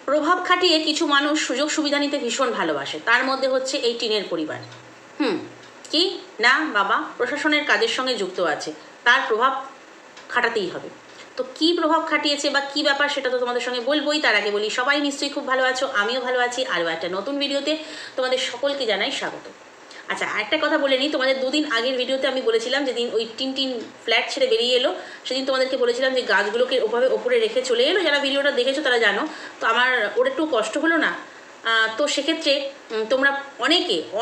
প্রভাব খাটিয়ে কিছু মানুষ সুযোগ সুবিধা নিতে ভীষণ ভালোবাসে, তার মধ্যে হচ্ছে এই টিনের পরিবার। কি না বাবা প্রশাসনের কাজের সঙ্গে যুক্ত আছে, তার প্রভাব খাটাতেই হবে। তো কি প্রভাব খাটিয়েছে বা কি ব্যাপার সেটা তো তোমাদের সঙ্গে বলবোই। তার আগে বলি সবাই নিশ্চয়ই খুব ভালো আছো, আমিও ভালো আছি। আরও একটা নতুন ভিডিওতে তোমাদের সকলকে জানাই স্বাগত। আচ্ছা, আরেকটা কথা বলে নিই, তোমাদের দুদিন আগের ভিডিওতে আমি বলেছিলাম, যেদিন ওই টিন ফ্ল্যাট ছেড়ে বেরিয়ে এলো সেদিন তোমাদেরকে বলেছিলাম যে গাছগুলোকে ওভাবে ওপরে রেখে চলে এলো। যারা ভিডিওটা দেখেছো তারা জানো। তো আমার ওর একটু কষ্ট হলো না। তো সেক্ষেত্রে তোমরা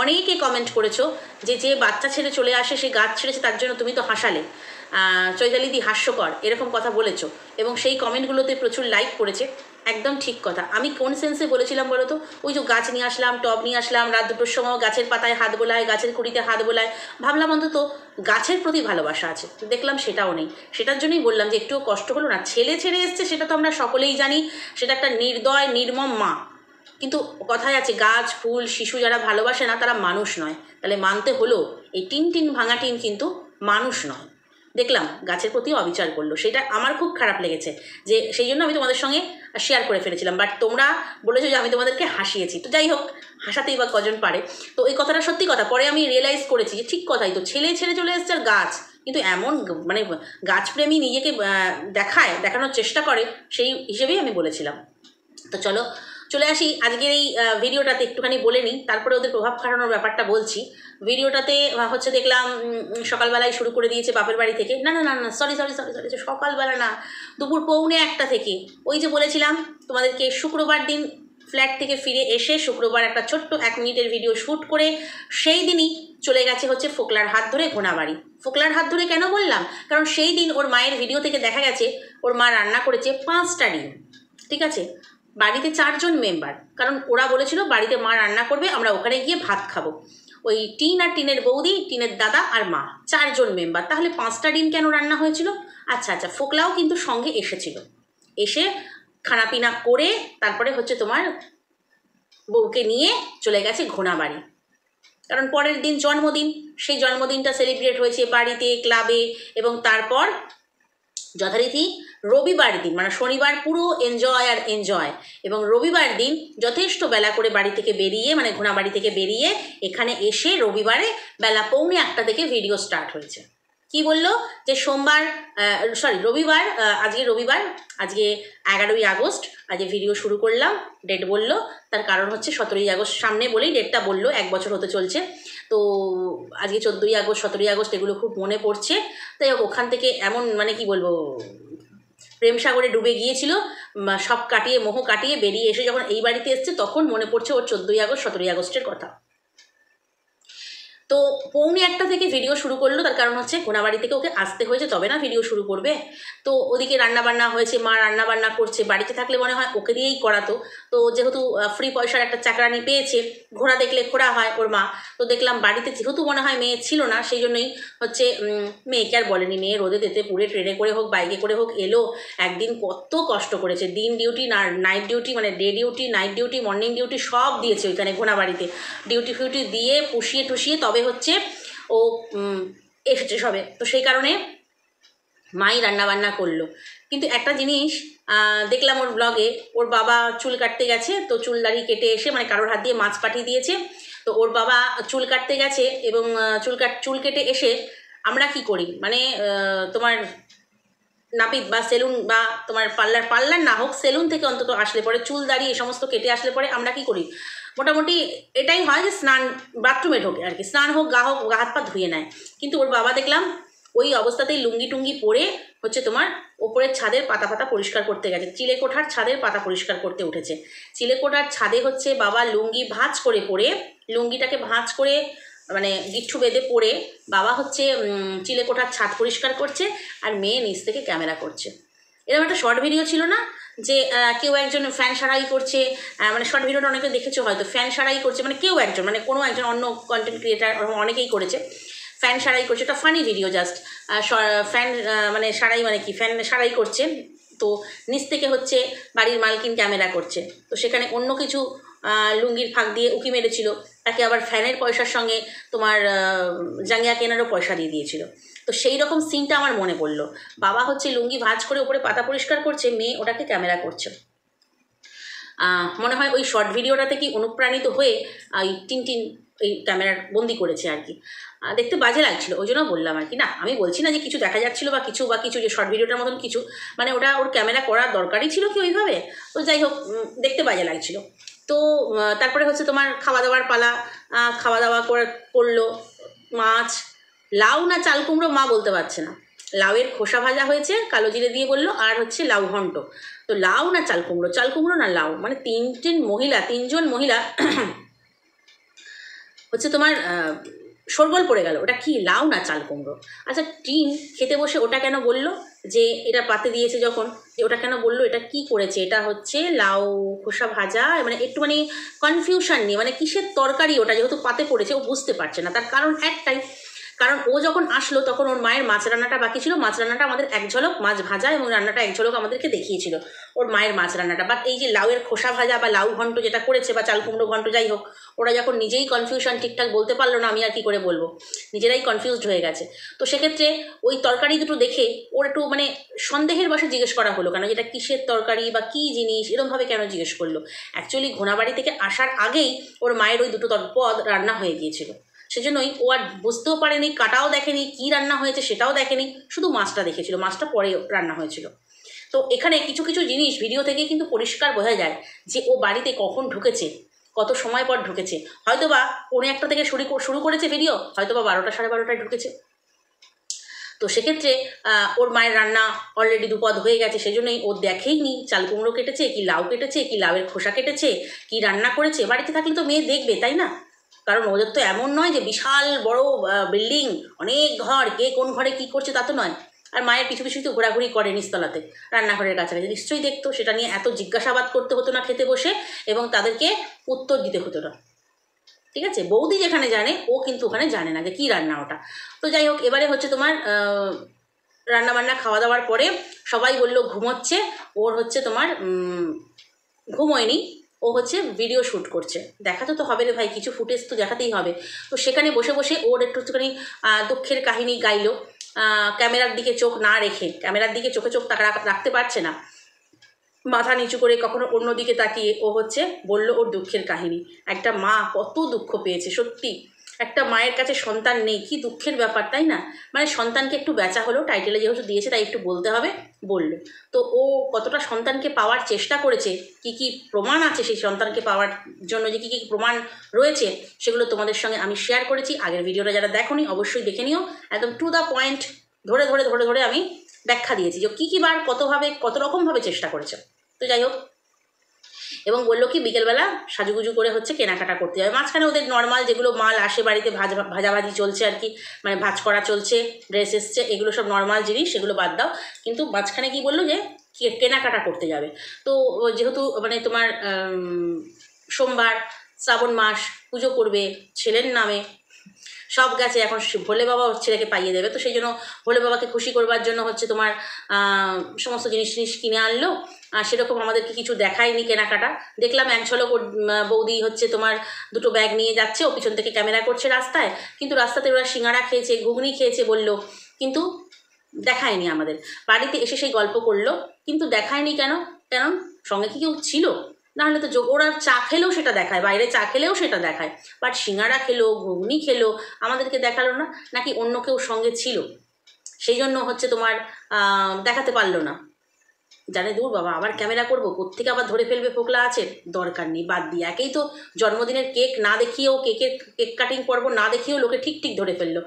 অনেকে কমেন্ট করেছো যে বাচ্চা ছেড়ে চলে আসে, সে গাছ ছেড়েছে তার জন্য তুমি তো হাসালে, চৈতালিদি হাস্যকর, এরকম কথা বলেছো এবং সেই কমেন্টগুলোতে প্রচুর লাইক করেছে। একদম ঠিক কথা। আমি কোন সেন্সে বলেছিলাম বলো তো? ওই যে গাছ নিয়ে আসলাম, টব নিয়ে আসলাম, রাত 2টোর সময় গাছের পাতায় হাত বোলায়, গাছের কুড়িতে হাত বোলায়, ভাবলাম অন্তত গাছের প্রতি ভালোবাসা আছে। দেখলাম সেটাও নেই। সেটার জন্যই বললাম যে একটুও কষ্ট হলো না। ছেলে ছেড়ে এসছে সেটা তো আমরা সকলেই জানি, সেটা একটা নির্দয় নির্মম মা। কিন্তু কথায় আছে গাছ ফুল শিশু যারা ভালোবাসে না তারা মানুষ নয়। তাহলে মানতে হলো এই টিন ভাঙা টিন কিন্তু মানুষ নয়। দেখলাম গাছের প্রতি অবিচার করলো, সেটা আমার খুব খারাপ লেগেছে। যে সেই জন্য আমি তোমাদের সঙ্গে শেয়ার করে ফেলেছিলাম। বাট তোমরা বলেছো যে আমি তোমাদেরকে হাসিয়েছি। তো যাই হোক, হাসাতেই বা কজন পারে। তো এই কথাটা সত্যি কথা। পরে আমি রিয়েলাইজ করেছি যে ঠিক কথাই তো, ছেলে ছেড়ে চলে এসছে আর গাছ কিন্তু এমন মানে গাছপ্রেমী নিজেকে দেখানোর চেষ্টা করে, সেই হিসেবেই আমি বলেছিলাম। তো চলো চলে আসি আজকের এই ভিডিওটাতে, একটুখানি বলে নিই, তারপরে ওদের প্রভাব খাটানোর ব্যাপারটা বলছি। ভিডিওটাতে হচ্ছে দেখলাম সকালবেলায় শুরু করে দিয়েছে বাপের বাড়ি থেকে। না না না না সরি, সকালবেলা না, দুপুর 1:45 থেকে। ওই যে বলেছিলাম তোমাদেরকে শুক্রবার দিন ফ্ল্যাট থেকে ফিরে এসে শুক্রবার একটা ছোট্ট 1 মিনিটের ভিডিও শ্যুট করে সেই দিনই চলে গেছে হচ্ছে ফোকলার হাত ধরে ঘোনাবাড়ি। ফোকলার হাত ধরে কেন বললাম? কারণ সেই দিন ওর মায়ের ভিডিও থেকে দেখা গেছে ওর মা রান্না করেছে 5টা ডিম। ঠিক আছে, বাড়িতে 4 জন মেম্বার, কারণ ওরা বলেছিল বাড়িতে মা রান্না করবে, আমরা ওখানে গিয়ে ভাত খাবো। ওই টিন আর টিনের বৌদি, টিনের দাদা আর মা, 4 জন মেম্বার। তাহলে 5টা ডিম কেন রান্না হয়েছিল? আচ্ছা, ফোকলাও কিন্তু সঙ্গে এসেছিল। এসে খানাপিনা করে তারপরে হচ্ছে তোমার বউকে নিয়ে চলে গেছে ঘোনাবাড়ি। কারণ পরের দিন জন্মদিন, সেই জন্মদিনটা সেলিব্রেট হয়েছে বাড়িতে, ক্লাবে, এবং তারপর যথারীতি রবিবার দিন মানে শনিবার পুরো এনজয় এবং রবিবার দিন যথেষ্ট বেলা করে বাড়ি থেকে বেরিয়ে মানে ঘোনাবাড়ি থেকে বেরিয়ে এখানে এসে রবিবারে বেলা 1:45 থেকে ভিডিও স্টার্ট হয়েছে। কি বললো যে রবিবার, আজকে রবিবার, আজকে 11ই আগস্ট, আজকে ভিডিও শুরু করলাম। ডেট বললো, তার কারণ হচ্ছে 17ই আগস্ট সামনে বলেই ডেটটা বললো, 1 বছর হতে চলছে। তো আজকে 14ই আগস্ট 17ই আগস্ট এগুলো খুব মনে পড়ছে। তাই হোক, ওখান থেকে এমন মানে কি বলবো, প্রেম সাগরে ডুবে গিয়েছিল, সব কাটিয়ে মোহ কাটিয়ে বেরিয়ে এসে যখন এই বাড়িতে এসছে তখন মনে পড়ছে ওর 14ই আগস্ট 17ই আগস্টের কথা। তো 1:45 থেকে ভিডিও শুরু করলো, তার কারণ হচ্ছে ঘোনাবাড়ি থেকে ওকে আসতে হয়েছে, তবে না ভিডিও শুরু করবে। তো ওদিকে রান্নাবান্না হয়েছে, মা রান্নাবান্না করছে, বাড়িতে থাকলে মনে হয় ওকে দিয়েই করাতো। তো যেহেতু ফ্রি পয়সার একটা চাকরানি পেয়েছে, ঘোড়া দেখলে খোড়া হয় ওর মা, তো দেখলাম বাড়িতে যেহেতু মনে হয় মেয়ে ছিল না, সেই জন্যই হচ্ছে মেয়েকে আর বলেনি। মেয়ে রোদে তেতে পুড়ে ট্রেনে করে হোক বাইকে করে হোক এলো, একদিন কত কষ্ট করেছে, দিন ডিউটি না নাইট ডিউটি, মানে day duty night duty morning duty সব দিয়েছে ওইখানে ঘোনাবাড়িতে, ডিউটি ফিউটি দিয়ে পুষিয়ে টুষিয়ে তবে হচ্ছে ও এসেছে সবে। তো সেই কারণে মাই রান্নাবান্না করলো। কিন্তু একটা জিনিস দেখলাম ওর ব্লগে, ওর বাবা চুল কাটতে গেছে, তো চুল দাড়ি কেটে এসে মানে কারোর হাত দিয়ে মাছ পাঠিয়ে দিয়েছে। তো ওর বাবা চুল কাটতে গেছে এবং চুল কেটে এসে আমরা কি করি মানে তোমার নাপিত বা সেলুন বা তোমার পার্লার না হোক, সেলুন থেকে অন্তত আসলে পরে চুল দাড়ি এই সমস্ত কেটে আসলে পরে আমরা কি করি, মোটামুটি এটাই হয় যে স্নান বাথরুমে ঢোকে আর কি, স্নান হোক গা হাত পা ধুয়ে নেয়। কিন্তু ওর বাবা দেখলাম ওই অবস্থাতেই লুঙ্গি টুঙ্গি পরে হচ্ছে তোমার ওপরের ছাদের পাতা পরিষ্কার করতে গেছে, চিলেকোঠার ছাদের পাতা পরিষ্কার করতে উঠেছে। চিলেকোঠার ছাদে হচ্ছে বাবা লুঙ্গি ভাঁজ করে পরে, লুঙ্গিটাকে ভাঁজ করে মানে গিট্টু বেঁধে পরে বাবা হচ্ছে চিলেকোঠার ছাদ পরিষ্কার করছে আর মেয়ে নিচ থেকে ক্যামেরা করছে। এরকম একটা শর্ট ভিডিও ছিল না যে কেউ একজন ফ্যান সারাই করছে, মানে শর্ট ভিডিওটা অনেকে দেখেছো হয়তো, ফ্যান সারাই করছে মানে কেউ একজন মানে কোনো একজন অন্য কন্টেন্ট ক্রিয়েটার অনেকেই করেছে, ফ্যান সারাই করছে, এটা ফানি ভিডিও জাস্ট। ফ্যান মানে সারাই মানে কি, ফ্যান সারাই করছে, তো নিচ থেকে হচ্ছে বাড়ির মালকিন ক্যামেরা করছে। তো সেখানে অন্য কিছু লুঙ্গির ফাঁক দিয়ে উকি মেরেছিল, তাকে আবার ফ্যানের পয়সার সঙ্গে তোমার জাঙ্গিয়া কেনারও পয়সা দিয়ে দিয়েছিল। তো সেই রকম সিনটা আমার মনে পড়লো। বাবা হচ্ছে লুঙ্গি ভাঁজ করে উপরে পাতা পরিষ্কার করছে, মেয়ে ওটাকে ক্যামেরা করছে। মনে হয় ওই শর্ট ভিডিওটা থেকে অনুপ্রাণিত হয়ে ওই টিনটিন এই ক্যামেরার বন্দি করেছে আর কি। দেখতে বাজে লাগছিল, ওই জন্য বললাম আর কি। না, আমি বলছি না যে কিছু দেখা যাচ্ছিলো বা কিছু যে শর্ট ভিডিওটার মতন কিছু, মানে ওটা ওর ক্যামেরা করার দরকারই ছিল কি ওইভাবে। তো যাই হোক, দেখতে বাজে লাগছিল। তো তারপরে হচ্ছে তোমার খাওয়া দাওয়ার পালা। খাওয়া দাওয়া করলো। মাছ, লাউ না চাল কুমড়ো মা বলতে পারছে না। লাউয়ের খোসা ভাজা হয়েছে, কালো জিরে দিয়ে বললো, আর হচ্ছে লাউ ঘন্ট। তো লাউ না চাল কুমড়ো না লাউ, মানে তিনজন মহিলা হচ্ছে তোমার শোরগোল পড়ে গেল, ওটা কি লাউ না চাল কুমড়ো। আচ্ছা, টিন খেতে বসে ওটা কেন বললো যে এটা পাতে দিয়েছে যখন, যে ওটা কেন বললো এটা কি করেছে, এটা হচ্ছে লাউ খোসা ভাজা, মানে একটুখানি কনফিউশন নিয়ে, মানে কিসের তরকারি ওটা, যেহেতু পাতে পড়েছে ও বুঝতে পারছে না। তার কারণ একটাই, কারণ ও যখন আসলো তখন ওর মায়ের মাছ রান্নাটা বাকি ছিল। মাছ রান্নাটা আমাদের এক ঝলক, মাছ ভাজা এবং রান্নাটা এক ঝলক আমাদেরকে দেখিয়েছিল ওর মায়ের মাছ রান্নাটা। বাট এই যে লাউয়ের খোসা ভাজা বা লাউ ঘন্ট যেটা করেছে, বা চাল কুমড়ো ঘন্ট, যাই হোক, ওরা যখন নিজেই কনফিউশন ঠিকঠাক বলতে পারলো না, আমি আর কি করে বলবো, নিজেরাই কনফিউজড হয়ে গেছে। তো সেক্ষেত্রে ওই তরকারি দুটো দেখে ওর একটু মানে সন্দেহের বশে জিজ্ঞেস করা হলো, কেন যেটা কিসের তরকারি বা কী জিনিস, এরকমভাবে কেন জিজ্ঞেস করলো। অ্যাকচুয়ালি ঘোনাবাড়ি থেকে আসার আগেই ওর মায়ের ওই দুটো পদ রান্না হয়ে গিয়েছিল, সেজন্যই ও আর বুঝতেও পারেনি, কাটাও দেখেনি, কী রান্না হয়েছে সেটাও দেখেনি, শুধু মাছটা দেখেছিল, মাছটা পরে রান্না হয়েছিল। তো এখানে কিছু কিছু জিনিস ভিডিও থেকে কিন্তু পরিষ্কার বোঝা যায় যে ও বাড়িতে কখন ঢুকেছে, কত সময় পর ঢুকেছে। হয়তো বা 1:45 থেকে শুরু করেছে ভিডিও, হয়তো বা 12টা 12:30টায় ঢুকেছে। তো সেক্ষেত্রে ওর মায়ের রান্না অলরেডি দুপদ হয়ে গেছে, সেজন্যই ও দেখেইনি চাল কুমড়ো কেটেছে কি লাউ কেটেছে কি লাউয়ের খোসা কেটেছে কি রান্না করেছে। বাড়িতে থাকলে তো মেয়ে দেখবে, তাই না? কারণ ওদের তো এমন নয় যে বিশাল বড় বিল্ডিং, অনেক ঘর, কে কোন ঘরে কী করছে তা তো নয়। আর মায়ের পিছু পিছু তো ঘোরাঘুরি করে নিচতলাতে, রান্নাঘরের কাছাকাছি, নিশ্চয়ই দেখতো। সেটা নিয়ে এত জিজ্ঞাসাবাদ করতে হতো না খেতে বসে, এবং তাদেরকে উত্তর দিতে হতো না। ঠিক আছে, বৌদি যেখানে জানে ও কিন্তু ওখানে জানে না যে কী রান্না ওটা। তো যাই হোক, এবারে হচ্ছে তোমার রান্নাবান্না খাওয়া দাওয়ার পরে সবাই বললো ঘুমোচ্ছে, ওর হচ্ছে তোমার ঘুমোয়নি, ও হচ্ছে ভিডিও শ্যুট করছে। দেখাতে তো হবে রে ভাই, কিছু ফুটেজ তো দেখাতেই হবে। তো সেখানে বসে বসে ওর একটুখানি দুঃখের কাহিনী গাইলো, ক্যামেরার দিকে চোখ না রেখে, ক্যামেরার দিকে চোখে চোখ রাখতে পারছে না, মাথা নিচু করে কখনো অন্যদিকে তাকিয়ে ও হচ্ছে বলল ওর দুঃখের কাহিনী। একটা মা কত দুঃখ পেয়েছে সত্যি, একটা মায়ের কাছে সন্তান নেই, কি দুঃখের ব্যাপার, তাই না? মানে সন্তানকে একটু বেচা হলো, টাইটেলে যেহেতু দিয়েছে তাই একটু বলতে হবে, বললো। তো ও কতটা সন্তানকে পাওয়ার চেষ্টা করেছে, কি কি প্রমাণ আছে সেই সন্তানকে পাওয়ার জন্য, যে কী কী প্রমাণ রয়েছে, সেগুলো তোমাদের সঙ্গে আমি শেয়ার করেছি। আগের ভিডিওটা যারা দেখোনি অবশ্যই দেখে নিও, একদম টু দ্য পয়েন্ট ধরে ধরে ধরে ধরে আমি ব্যাখ্যা দিয়েছি যে কী কী বার কতভাবে কত রকমভাবে চেষ্টা করেছে। তো যাই হোক, এবং বললো কি বিকেলবেলা সাজুগুজু করে হচ্ছে কেনাকাটা করতে যাবে। মাঝখানে ওদের নর্মাল যেগুলো মাল আসে বাড়িতে, ভাজাভাজি চলছে আর কি, মানে ভাজ করা চলছে, ড্রেস এসছে, এগুলো সব নর্মাল জিনিস, সেগুলো বাদ দাও। কিন্তু মাঝখানে কি বললো যে কেনাকাটা করতে যাবে। তো যেহেতু মানে তোমার সোমবার, শ্রাবণ মাস, পুজো করবে ছেলের নামে, সব গেছে, এখন ভোলে বাবা ছেলেকে পাইয়ে দেবে। তো সেই জন্য ভোলে বাবাকে খুশি করবার জন্য হচ্ছে তোমার সমস্ত জিনিস কিনে আনলো। আর সেরকম আমাদেরকে কিছু দেখায়নি কেনাকাটা। দেখলাম এক ঝলক ওর বৌদি হচ্ছে তোমার দুটো ব্যাগ নিয়ে যাচ্ছে, ও পিছন থেকে ক্যামেরা করছে রাস্তায়, কিন্তু রাস্তাতে ওরা সিঙ্গাড়া খেয়েছে, ঘুগনি খেয়েছে বললো, কিন্তু দেখায়নি আমাদের। বাড়িতে এসে সেই গল্প করলো, কিন্তু দেখায়নি কেন? কারণ সঙ্গে কি কেউ ছিল? নাহলে তো ওরা চা খেলেও সেটা দেখায়, বাইরে চা খেলেও সেটা দেখায়, বাট সিঙ্গাড়া খেলো, ঘুগনি খেলো, আমাদেরকে দেখালো না। নাকি অন্য কেউ সঙ্গে ছিল, সেই জন্য হচ্ছে তোমার দেখাতে পারলো না। জানে দূর বাবা, আবার ক্যামেরা করবো, কোত্থেকে আবার ধরে ফেলবে ফোকলা আছে, দরকার নেই, বাদ দিয়ে। একেই তো জন্মদিনের কেক না দেখিয়েও, কেক কাটিং পর্ব না দেখিয়েও লোকে ঠিক ঠিক ধরে ফেললো,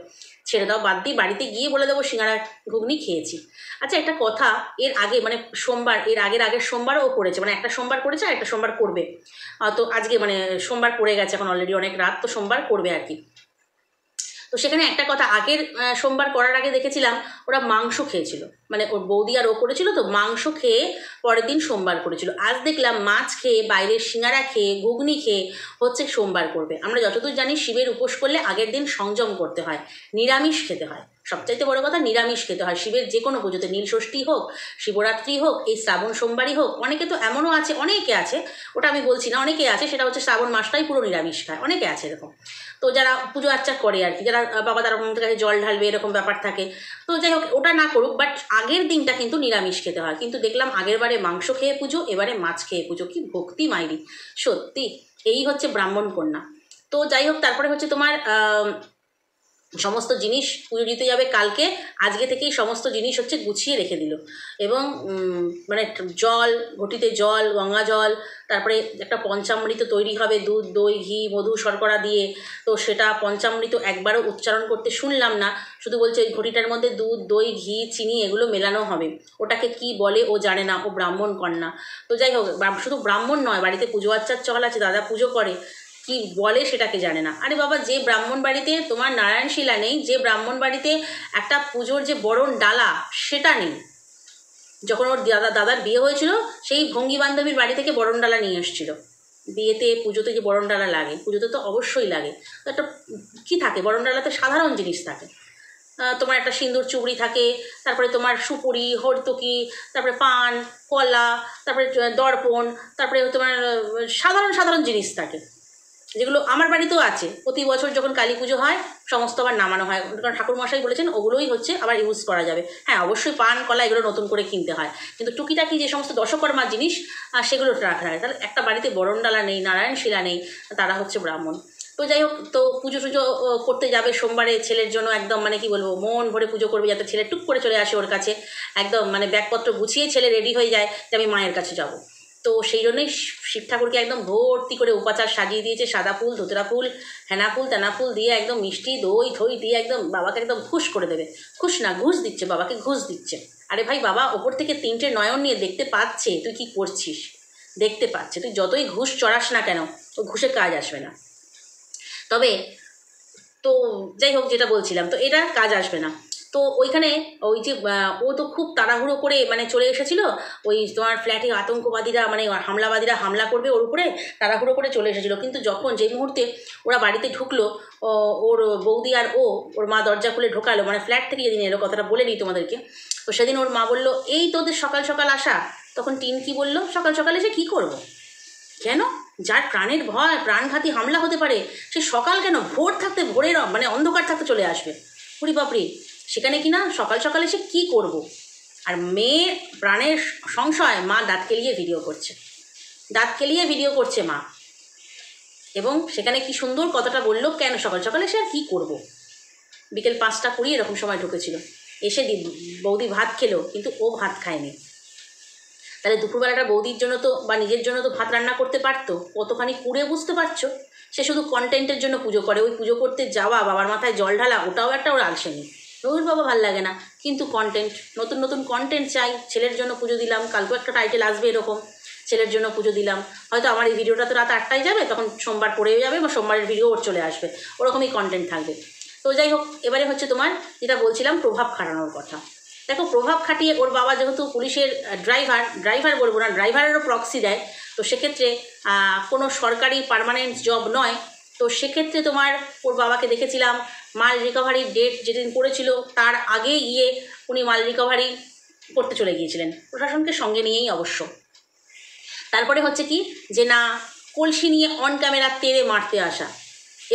ছেড়ে দাও, বাদ দিয়ে বাড়িতে গিয়ে বলে দেবো সিঙ্গাড়া ঘুগনি খেয়েছি। আচ্ছা, একটা কথা, এর আগে মানে সোমবার, এর আগের সোমবারও ও করেছে, মানে একটা সোমবার করেছে আর একটা সোমবার করবে। তো আজকে মানে সোমবার পড়ে গেছে, এখন অলরেডি অনেক রাত, তো সোমবার করবে আর কি। তো সেখানে একটা কথা, আগের সোমবার করার আগে দেখেছিলাম ওরা মাংস খেয়েছিল, মানে ওর বৌদি আর ও করেছিল, তো মাংস খেয়ে পরের দিন সোমবার করেছিল। আজ দেখলাম মাছ খেয়ে, বাইরের সিঙ্গারা খেয়ে, ঘুগনি খেয়ে হচ্ছে সোমবার করবে। আমরা যতদূর জানি শিবের উপোস করলে আগের দিন সংযম করতে হয়, নিরামিষ খেতে হয়, সবচাইতে বড় কথা নিরামিষ খেতে হয় শিবের যে কোনো পুজোতে, নীলষষ্ঠী হোক, শিবরাত্রি হোক, এই শ্রাবণ সোমবারই হোক। অনেকে তো এমনও আছে, অনেকে আছে, ওটা আমি বলছি না, অনেকে আছে সেটা হচ্ছে শ্রাবণ মাসটাই পুরো নিরামিষ খায়, অনেকে আছে এরকম। তো যারা পুজো আর্চা করে আর কি, যারা বাবা তারাপন্থের কাছে জল ঢালবে এরকম ব্যাপার থাকে, তো যাই হোক ওটা না করুক, বাট আগের দিনটা কিন্তু নিরামিষ খেতে হয়। কিন্তু দেখলাম আগের বারে মাংস খেয়ে পুজো, এবারে মাছ খেয়ে পুজো, কি ভক্তি মাইরি সত্যি। এই হচ্ছে ব্রাহ্মণ কন্যা। তো যাই হোক, তারপরে হচ্ছে তোমার সমস্ত জিনিস পুজো দিতে যাবে কালকে, আজকে থেকেই সমস্ত জিনিস হচ্ছে গুছিয়ে রেখে দিল। এবং মানে জল, ঘটিতে জল, গঙ্গা জল, তারপরে একটা পঞ্চামৃত তৈরি হবে দুধ, দই, ঘি, মধু, শর্করা দিয়ে। তো সেটা পঞ্চামৃত একবারও উচ্চারণ করতে শুনলাম না, শুধু বলছে ওই ঘটিটার মধ্যে দুধ, দই, ঘি, চিনি এগুলো মেলানো হবে। ওটাকে কি বলে ও জানে না, ও ব্রাহ্মণ কন্যা। তো যাই হোক, শুধু ব্রাহ্মণ নয়, বাড়িতে পুজো আচ্চার চল আছে, দাদা পুজো করে, কি বলে সেটাকে জানে না। আরে বাবা, যে ব্রাহ্মণ বাড়িতে তোমার নারায়ণশিলা নেই, যে ব্রাহ্মণ বাড়িতে একটা পুজোর যে বরণ ডালা সেটা নেই, যখন ওর দাদার বিয়ে হয়েছিল সেই ভঙ্গি বান্ধবীর বাড়ি থেকে বরণ ডালা নিয়ে এসেছিল। বিয়েতে পুজোতে যে বরণ ডালা লাগে, পুজোতে তো অবশ্যই লাগে। তো একটা কী থাকে বরণ ডালাতে, সাধারণ জিনিস থাকে, তোমার একটা সিঁদুর চুবড়ি থাকে, তারপরে তোমার সুপুরি, হরতকি, তারপরে পান, কলা, তারপরে দর্পণ, তারপরে তোমার সাধারণ সাধারণ জিনিস থাকে, যেগুলো আমার বাড়িতেও আছে। প্রতি বছর যখন কালী পুজো হয় সমস্ত আবার নামানো হয়, কারণ ঠাকুরমশাই বলেছেন ওগুলোই হচ্ছে আবার ইউজ করা যাবে। হ্যাঁ, অবশ্যই পান, কলা এগুলো নতুন করে কিনতে হয়, কিন্তু টুকিটাকি যে সমস্ত দশকর্মার জিনিস সেগুলো রাখা হয়। তাহলে একটা বাড়িতে বরণডালা নেই, নারায়ণশিলা নেই, তারা হচ্ছে ব্রাহ্মণ। তো যাই হোক, তো পুজো টুজো করতে যাবে সোমবারে ছেলের জন্য, একদম মানে কি বলবো, মন ভরে পুজো করবে, যাতে ছেলে টুক করে চলে আসে ওর কাছে, একদম মানে ব্যাগপত্র গুছিয়ে ছেলে রেডি হয়ে যায় যে আমি মায়ের কাছে যাব। তো সেই জন্যই শিব ঠাকুরকে একদম ভর্তি করে উপাচার সাজিয়ে দিয়েছে, সাদা ফুল, ধুতরা ফুল, হেনা ফুল, তেনা ফুল দিয়ে একদম মিষ্টি দই থই দিয়ে একদম বাবাকে একদম খুশ করে দেবে। খুশ না, ঘুষ দিচ্ছে, বাবাকে ঘুষ দিচ্ছে। আরে ভাই, বাবা ওপর থেকে 3টে নয়ন নিয়ে দেখতে পাচ্ছে তুই কি করছিস, দেখতে পাচ্ছে, তুই যতই ঘুষ চড়াস না কেন ও ঘুষে কাজ আসবে না। তবে তো যাই হোক, যেটা বলছিলাম, তো এটা কাজ আসবে না। তো ওইখানে ওই যে ও তো খুব তাড়াহুড়ো করে মানে চলে এসেছিলো, ওই তোমার ফ্ল্যাটে আতঙ্কবাদীরা মানে হামলাবাদীরা হামলা করবে ওর উপরে, তাড়াহুড়ো করে চলে এসেছিলো। কিন্তু যখন যে মুহূর্তে ওরা বাড়িতে ঢুকলো, ওর বৌদি আর ওর মা দরজা খুলে ঢোকালো, মানে ফ্ল্যাট থেকে যেদিন এলো, কথাটা বলে নিই তোমাদেরকে। তো সেদিন ওর মা বললো এই তোদের সকাল সকাল আসা। তখন টিন কি বললো, সকাল সকাল এসে কী করবো, কেন, যার প্রাণের ভয়, প্রাণঘাতী হামলা হতে পারে, সে সকাল কেন, ভোর থাকতে, ভোরের মানে অন্ধকার থাকতে চলে আসবে। পুরি বাপরি, সেখানে কিনা সকাল সকালে সে কী করব। আর মেয়ে প্রাণের সংশয়, মা দাঁত কেলিয়ে ভিডিও করছে, দাঁত কেলিয়ে ভিডিও করছে মা। এবং সেখানে কি সুন্দর কথাটা বললো, কেন সকাল সকালে সে আর কী করবো। বিকেল 5টা 20 এরকম সময় ঢুকেছিল, এসে বৌদি ভাত খেলো, কিন্তু ও ভাত খায়নি। তাহলে দুপুরবেলাটা বৌদির জন্য তো বা নিজের জন্য তো ভাত রান্না করতে পারতো, কতখানি কুড়ে, বুঝতে পারছো। সে শুধু কন্টেন্টের জন্য পুজো করে, ওই পুজো করতে যাওয়া, বাবার মাথায় জল ঢালা, ওটাও একটা ওর আলসেমি। ওর বাবা ভাল লাগে না, কিন্তু কন্টেন্ট, নতুন নতুন কন্টেন্ট চাই। ছেলের জন্য পুজো দিলাম, কালকেও একটা টাইটেল আসবে এরকম, ছেলের জন্য পুজো দিলাম। হয়তো আমার এই ভিডিওটা তো রাত 8টায় যাবে, তখন সোমবার পড়েও যাবে, বা সোমবারের ভিডিও ওর চলে আসবে, ওরকমই কন্টেন্ট থাকবে। তো যাই হোক, এবারে হচ্ছে তোমার যেটা বলছিলাম, প্রভাব খাটানোর কথা। দেখো, প্রভাব খাটিয়ে ওর বাবা যেহেতু পুলিশের ড্রাইভার বলবো না, ড্রাইভারেরও প্রক্সি দেয়, তো সেক্ষেত্রে কোনো সরকারি পার্মানেন্ট জব নয়। তো সেক্ষেত্রে তোমার ওর বাবাকে দেখেছিলাম মাল রিকভারির ডেট যেদিন পড়েছিল তার আগে গিয়ে উনি মাল রিকভারি করতে চলে গিয়েছিলেন, প্রশাসনকে সঙ্গে নিয়েই অবশ্য। তারপরে হচ্ছে কি যে না, কলসি নিয়ে অন ক্যামেরা তেড়ে মারতে আসা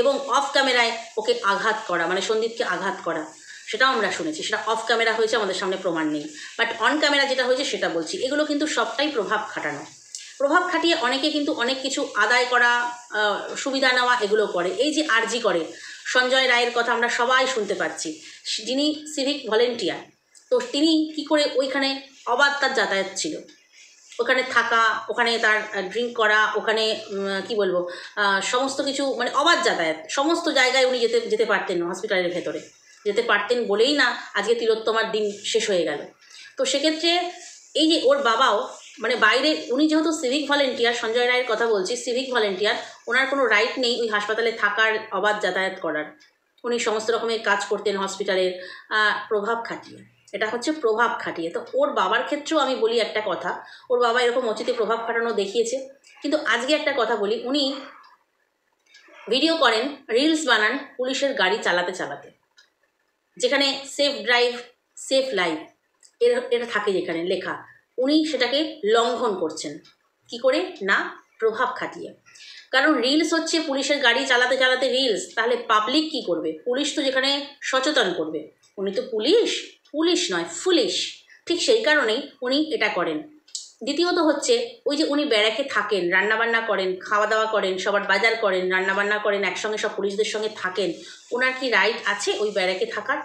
এবং অফ ক্যামেরায় ওকে আঘাত করা, মানে সন্দীপকে আঘাত করা, সেটাও আমরা শুনেছি। সেটা অফ ক্যামেরা হয়েছে, আমাদের সামনে প্রমাণ নেই, বাট অন ক্যামেরা যেটা হয়েছে সেটা বলছি। এগুলো কিন্তু সবটাই প্রভাব খাটানো। প্রভাব খাটিয়ে অনেকে কিন্তু অনেক কিছু আদায় করা, সুবিধা নেওয়া এগুলো করে। এই যে আরজি করে সঞ্জয় রায়ের কথা আমরা সবাই শুনতে পাচ্ছি, যিনি সিভিক ভলেন্টিয়ার, তো তিনি কি করে ওইখানে অবাধ তার যাতায়াত ছিল, ওখানে থাকা, ওখানে তার ড্রিঙ্ক করা, ওখানে কি বলবো, সমস্ত কিছু মানে অবাধ যাতায়াত, সমস্ত জায়গায় উনি যেতে পারতেন, হসপিটালের ভেতরে যেতে পারতেন বলেই না আজকে তিলোত্তমার দিন শেষ হয়ে গেল। তো সেক্ষেত্রে এই যে ওর বাবাও মানে বাইরে, উনি যেহেতু সিভিক ভলেন্টিয়ার, সঞ্জয় রায়ের কথা বলছি, সিভিক ভলেন্টিয়ার, ওনার কোনো রাইট নেই ওই হাসপাতালে থাকার, অবাধ যাতায়াত করার। উনি সমস্ত রকমের কাজ করতেন হসপিটালের, প্রভাব খাটিয়ে। এটা হচ্ছে প্রভাব খাটিয়ে। তো ওর বাবার ক্ষেত্রেও আমি বলি একটা কথা, ওর বাবা এরকম অচিতে প্রভাব খাটানো দেখিয়েছে। কিন্তু আজকে একটা কথা বলি, উনি ভিডিও করেন, রিলস বানান পুলিশের গাড়ি চালাতে চালাতে। যেখানে সেফ ড্রাইভ সেফ লাইফ এটা থাকে যেখানে লেখা, উনি সেটাকে লঙ্ঘন করছেন। কি করে? না প্রভাব খাটিয়ে। কারণ রিলস হচ্ছে পুলিশের গাড়ি চালাতে চালাতে রিলস, তাহলে পাবলিক কি করবে? পুলিশ তো যেখানে সচেতন করবে, উনি তো পুলিশ নয় ফুলিশ। ঠিক সেই কারণেই উনি এটা করেন। দ্বিতীয়ত হচ্ছে ওই যে উনি ব্যারাকে থাকেন, রান্নাবান্না করেন, খাওয়া দাওয়া করেন, সবার বাজার করেন, রান্নাবান্না করেন, একসঙ্গে সব পুলিশদের সঙ্গে থাকেন, ওনার কি রাইট আছে ওই ব্যারাকে থাকার?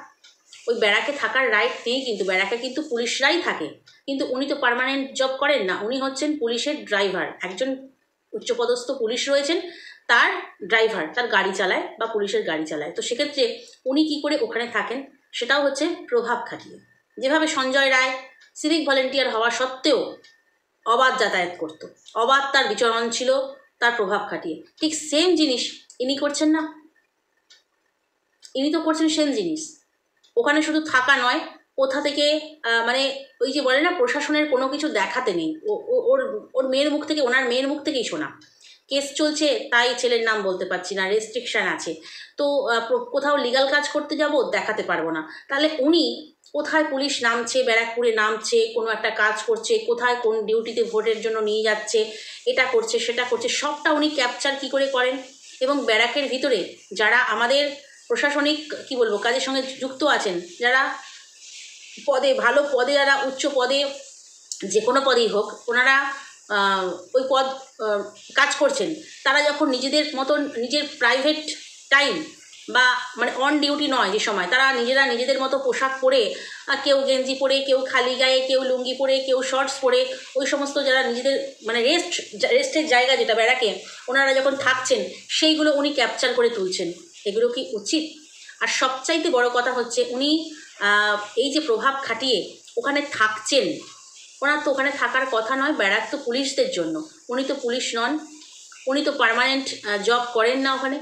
ওই ব্যারাকে থাকার রাইট নেই, কিন্তু ব্যারাকে কিন্তু পুলিশরাই থাকে। কিন্তু উনি তো পার্মানেন্ট জব করেন না, উনি হচ্ছেন পুলিশের ড্রাইভার। একজন উচ্চপদস্থ পুলিশ রয়েছেন, তার ড্রাইভার তার গাড়ি চালায় বা পুলিশের গাড়ি চালায়। তো সেক্ষেত্রে উনি কি করে ওখানে থাকেন? সেটাও হচ্ছে প্রভাব খাটিয়ে। যেভাবে সঞ্জয় রায় সিভিক ভলেন্টিয়ার হওয়া সত্ত্বেও অবাধ যাতায়াত করত, অবাধ তার বিচরণ ছিল, তার প্রভাব খাটিয়ে, ঠিক সেম জিনিস ইনি করছেন না? ইনি তো করছেন সেম জিনিস। ওখানে শুধু থাকা নয়, কোথা থেকে মানে ওই যে বলে না প্রশাসনের কোনো কিছু দেখাতে নেই, ওর ওর মেয়ের মুখ থেকে, ওনার মেয়ের মুখ থেকেই শোনা। কেস চলছে তাই ছেলের নাম বলতে পারছি না, রেস্ট্রিকশান আছে, তো কোথাও লিগাল কাজ করতে যাব দেখাতে পারবো না। তাহলে উনি কোথায় পুলিশ নামছে, ব্যারাকপুরে নামছে, কোনো একটা কাজ করছে, কোথায় কোন ডিউটিতে ভোটের জন্য নিয়ে যাচ্ছে, এটা করছে সেটা করছে, সবটা উনি ক্যাপচার কী করে করেন। এবং ব্যারাকের ভিতরে যারা আমাদের প্রশাসনিক কি বলবো কাজের সঙ্গে যুক্ত আছেন, যারা পদে ভালো পদে, যারা উচ্চ পদে, যে কোনো পদেই হোক, ওনারা ওই পদ কাজ করছেন, তারা যখন নিজেদের মতন নিজের প্রাইভেট টাইম বা মানে অন ডিউটি নয় যে সময়, তারা নিজেরা নিজেদের মতো পোশাক পরে, কেউ গেঞ্জি পরে, কেউ খালি গায়ে, কেউ লুঙ্গি পরে, কেউ শর্টস পরে, ওই সমস্ত যারা নিজেদের মানে রেস্টের জায়গা যেটা ব্যারাকে, ওনারা যখন থাকছেন সেইগুলো উনি ক্যাপচার করে তুলছেন। এগুলো কি উচিত? আর সবচাইতে বড় কথা হচ্ছে উনি এই যে প্রভাব খাটিয়ে ওখানে থাকছেন, ওনার তো ওখানে থাকার কথা নয়, ব্যারাক তো পুলিশদের জন্য, উনি তো পুলিশ নন, উনি তো পার্মানেন্ট জব করেন না ওখানে,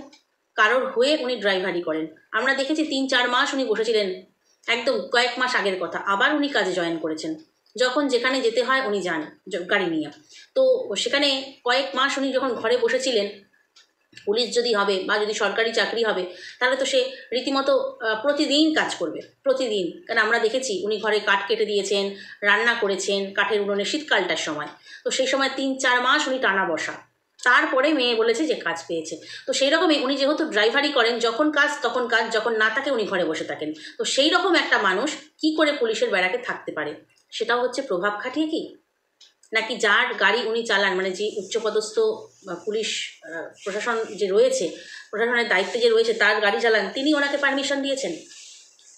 কারোর হয়ে উনি ড্রাইভারি করেন। আমরা দেখেছি 3-4 মাস উনি বসেছিলেন, একদম কয়েক মাস আগের কথা, আবার উনি কাজে জয়েন করেছেন। যখন যেখানে যেতে হয় উনি যান গাড়ি নিয়ে। তো সেখানে কয়েক মাস উনি যখন ঘরে বসেছিলেন, পুলিশ যদি হবে বা যদি সরকারি চাকরি হবে, তাহলে তো সে রীতিমতো প্রতিদিন কাজ করবে, প্রতিদিন। কারণ আমরা দেখেছি উনি ঘরে কাঠ কেটে দিয়েছেন, রান্না করেছেন কাঠের উনুনে শীতকালটার সময়। তো সেই সময় 3-4 মাস উনি টানা বসা, তারপরে মেয়ে বলেছে যে কাজ পেয়েছে। তো সেই রকমই উনি যেহেতু ড্রাইভারি করেন, যখন কাজ তখন কাজ, যখন না থাকে উনি ঘরে বসে থাকেন। তো সেই রকম একটা মানুষ কি করে পুলিশের ব্যারাকে থাকতে পারে? সেটাও হচ্ছে প্রভাব খাটিয়ে কি? নাকি যার গাড়ি উনি চালান, মানে যে উচ্চপদস্থ পুলিশ প্রশাসন যে রয়েছে, প্রশাসনের দায়িত্বে যে রয়েছে, তার গাড়ি চালান, তিনি ওনাকে পারমিশন দিয়েছেন?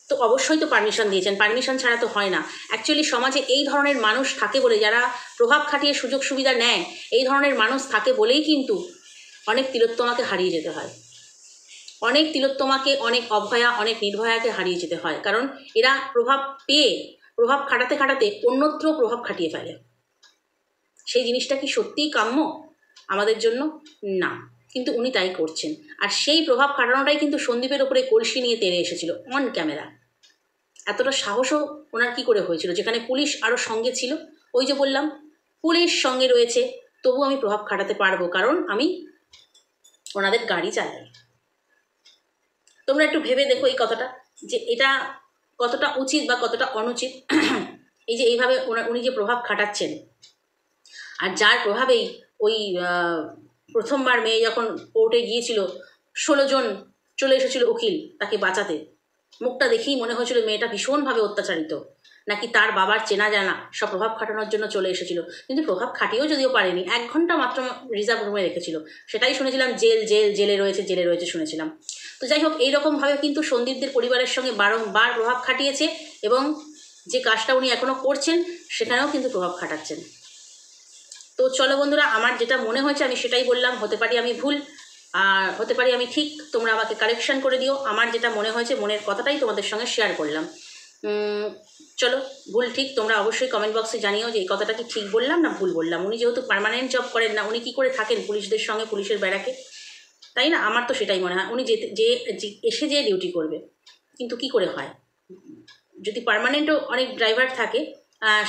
তো অবশ্যই তো পারমিশন দিয়েছেন, পারমিশন ছাড়া তো হয় না। অ্যাকচুয়ালি সমাজে এই ধরনের মানুষ থাকে বলে, যারা প্রভাব খাটিয়ে সুযোগ সুবিধা নেয়, এই ধরনের মানুষ থাকে বলেই কিন্তু অনেক তিলোত্তমাকে হারিয়ে যেতে হয়, অনেক তিলোত্তমাকে, অনেক অভয়া, অনেক নির্ভয়াকে হারিয়ে যেতে হয়। কারণ এরা প্রভাব পেয়ে, প্রভাব খাটাতে খাটাতে অন্যত্র প্রভাব খাটিয়ে ফেলে। সেই জিনিসটা কি সত্যিই কাম্য আমাদের জন্য? না, কিন্তু উনি তাই করছেন। আর সেই প্রভাব খাটানোটাই কিন্তু সন্দীপের ওপরে কলসি নিয়ে তেড়ে এসেছিল অন ক্যামেরা। এতটা সাহসও ওনার কি করে হয়েছিল, যেখানে পুলিশ আরও সঙ্গে ছিল? ওই যে বললাম, পুলিশ সঙ্গে রয়েছে, তবু আমি প্রভাব খাটাতে পারবো, কারণ আমি ওনাদের গাড়ি চালাই। তোমরা একটু ভেবে দেখো এই কথাটা, যে এটা কতটা উচিত বা কতটা অনুচিত। এই যে এইভাবে উনি যে প্রভাব খাটাচ্ছেন, আর যার প্রভাবেই ওই প্রথমবার মেয়ে যখন কোর্টে গিয়েছিল, 16 জন চলে এসেছিল উকিল তাকে বাঁচাতে। মুখটা দেখেই মনে হয়েছিল মেয়েটা ভীষণভাবে অত্যাচারিত, নাকি তার বাবার চেনা জানা, সব প্রভাব খাটানোর জন্য চলে এসেছিল। কিন্তু প্রভাব খাটিয়েও যদিও পারেনি, 1 ঘন্টা মাত্র রিজার্ভ রুমে রেখেছিল, সেটাই শুনেছিলাম জেলে রয়েছে শুনেছিলাম। তো যাই হোক, এইরকমভাবে কিন্তু সন্দীপদের পরিবারের সঙ্গে বারংবার প্রভাব খাটিয়েছে, এবং যে কাজটা উনি এখনও করছেন সেখানেও কিন্তু প্রভাব খাটাচ্ছেন। তো চলো বন্ধুরা, আমার যেটা মনে হয়েছে আমি সেটাই বললাম। হতে পারি আমি ভুল, আর হতে পারি আমি ঠিক, তোমরা আমাকে কারেকশন করে দিও। আমার যেটা মনে হয়েছে, মনের কথাটাই তোমাদের সঙ্গে শেয়ার করলাম। চলো, ভুল ঠিক তোমরা অবশ্যই কমেন্ট বক্সে জানিও যে এই কথাটা কি ঠিক বললাম না ভুল বললাম। উনি যেহেতু পার্মানেন্ট জব করেন না, উনি কী করে থাকেন পুলিশদের সঙ্গে, পুলিশের ব্যারাকে? তাই না? আমার তো সেটাই মনে হয়, উনি এসে যে ডিউটি করবে, কিন্তু কি করে হয়? যদি পার্মানেন্টও অনেক ড্রাইভার থাকে,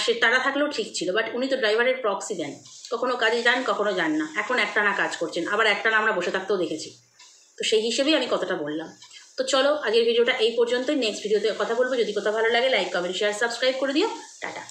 সে তারা থাকলেও ঠিক ছিল, বাট উনি তো ড্রাইভারের প্রক্সি দেন, কখনো কাজে যান কখনো যান না। এখন একটানা কাজ করছেন, আবার একটানা আমরা বসে থাকতেও দেখেছি। তো সেই হিসেবেই আমি কথাটা বললাম। তো চলো আজকের ভিডিওটা এই পর্যন্তই। নেক্সট ভিডিওতে কথা বলবো। যদি কোথাও ভালো লাগে লাইক কমেন্ট শেয়ার সাবস্ক্রাইব করে দিও। টাটা।